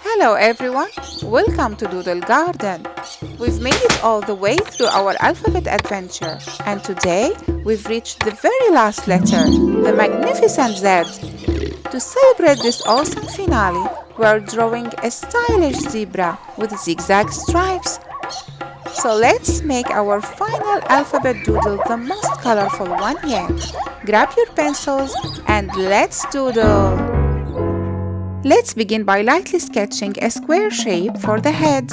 Hello everyone, welcome to Doodle Garden. We've made it all the way through our alphabet adventure, and today we've reached the very last letter, the magnificent Z. To celebrate this awesome finale, we're drawing a stylish zebra with zigzag stripes. So let's make our final alphabet doodle the most colorful one yet. Grab your pencils and let's doodle! Let's begin by lightly sketching a square shape for the head.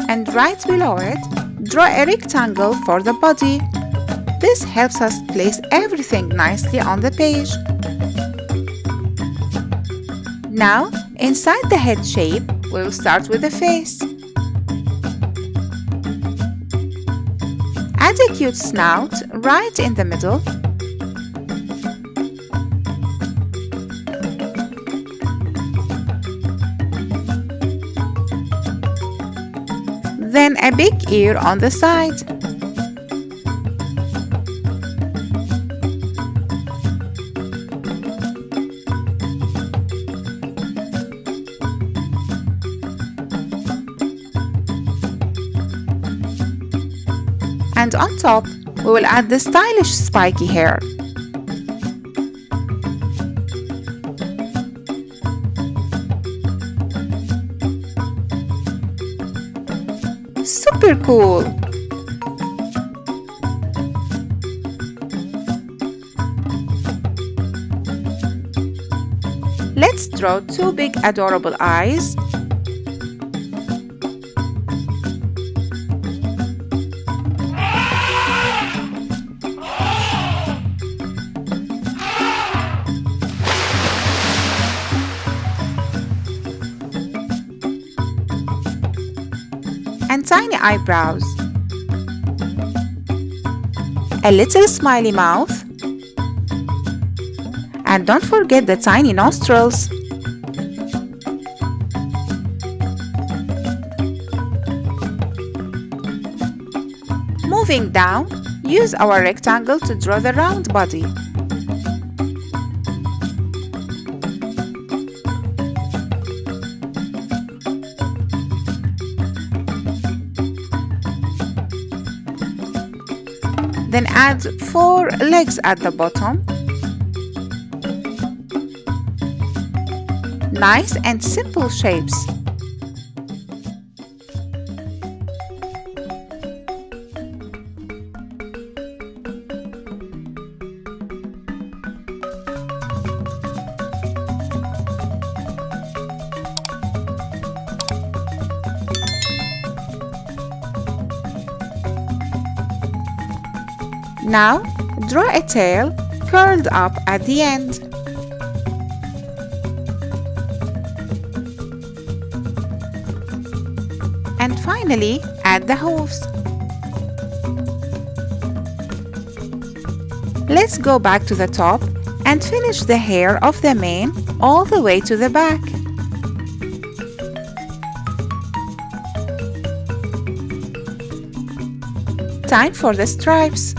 And right below it, draw a rectangle for the body. This helps us place everything nicely on the page. Now, inside the head shape, we'll start with the face. Add a cute snout right in the middle. Then a big ear on the side. And on top, we will add the stylish spiky hair. Super cool! Let's draw two big adorable eyes. And tiny eyebrows. A little smiley mouth. And don't forget the tiny nostrils. Moving down, use our rectangle to draw the round body. Then add 4 legs at the bottom. Nice and simple shapes. Now, draw a tail curled up at the end. And finally, add the hooves. Let's go back to the top and finish the hair of the mane all the way to the back. Time for the stripes.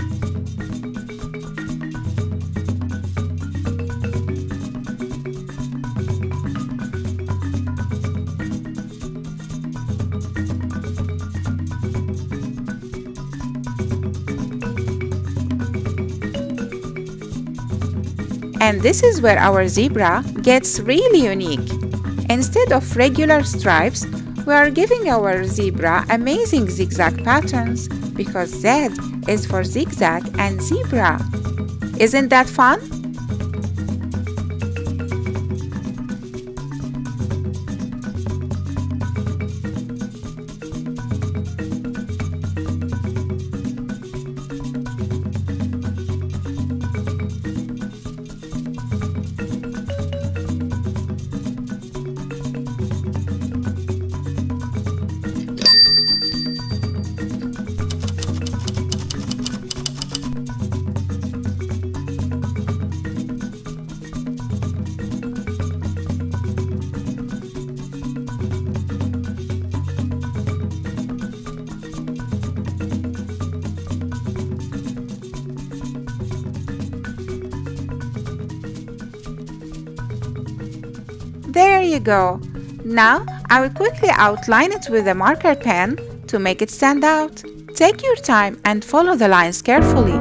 And this is where our zebra gets really unique. Instead of regular stripes, we are giving our zebra amazing zigzag patterns because Z is for zigzag and zebra. Isn't that fun? There you go. Now, I will quickly outline it with a marker pen to make it stand out. Take your time and follow the lines carefully.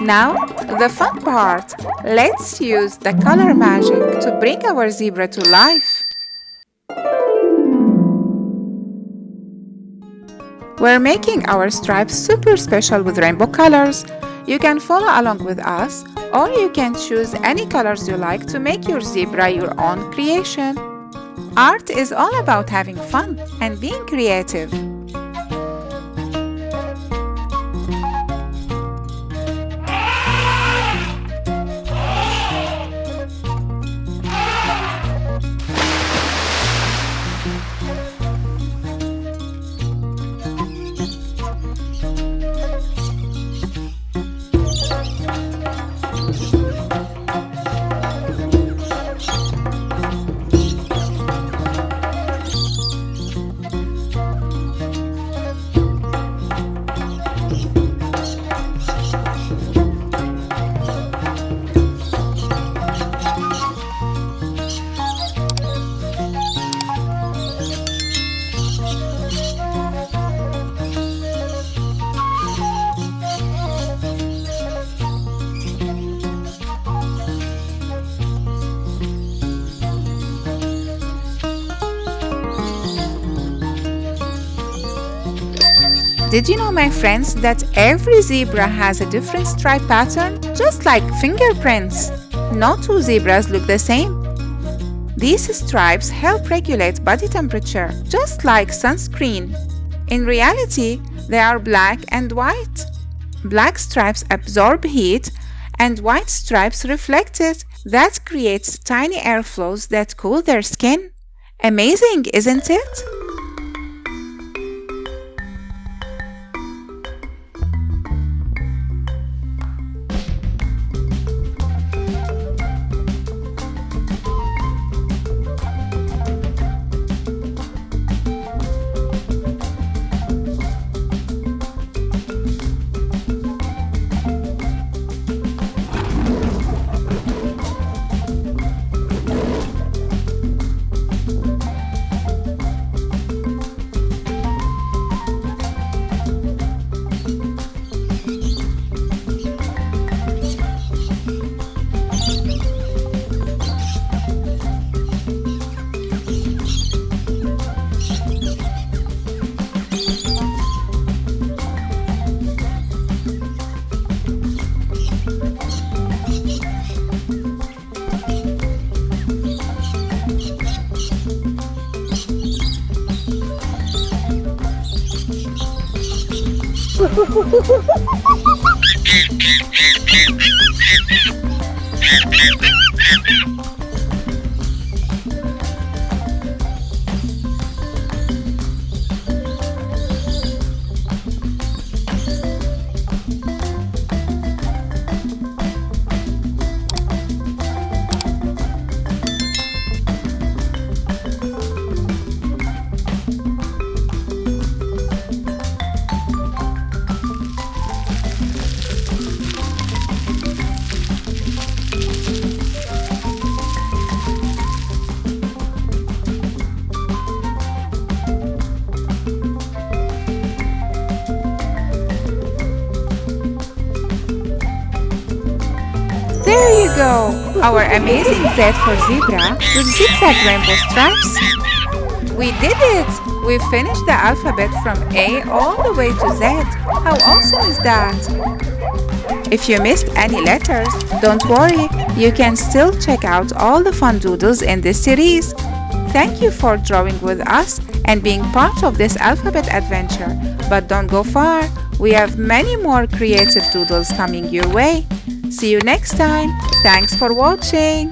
Now, the fun part. Let's use the color magic to bring our zebra to life. We're making our stripes super special with rainbow colors. You can follow along with us, or you can choose any colors you like to make your zebra your own creation. Art is all about having fun and being creative. Did you know, my friends, that every zebra has a different stripe pattern, just like fingerprints? No two zebras look the same. These stripes help regulate body temperature, just like sunscreen. In reality, they are black and white. Black stripes absorb heat, and white stripes reflect it. That creates tiny airflows that cool their skin. Amazing, isn't it? There you go, our amazing Z for zebra with zigzag rainbow stripes. We did it! We finished the alphabet from A all the way to Z. How awesome is that? If you missed any letters, don't worry, you can still check out all the fun doodles in this series. Thank you for drawing with us and being part of this alphabet adventure. But don't go far, we have many more creative doodles coming your way. See you next time. Thanks for watching.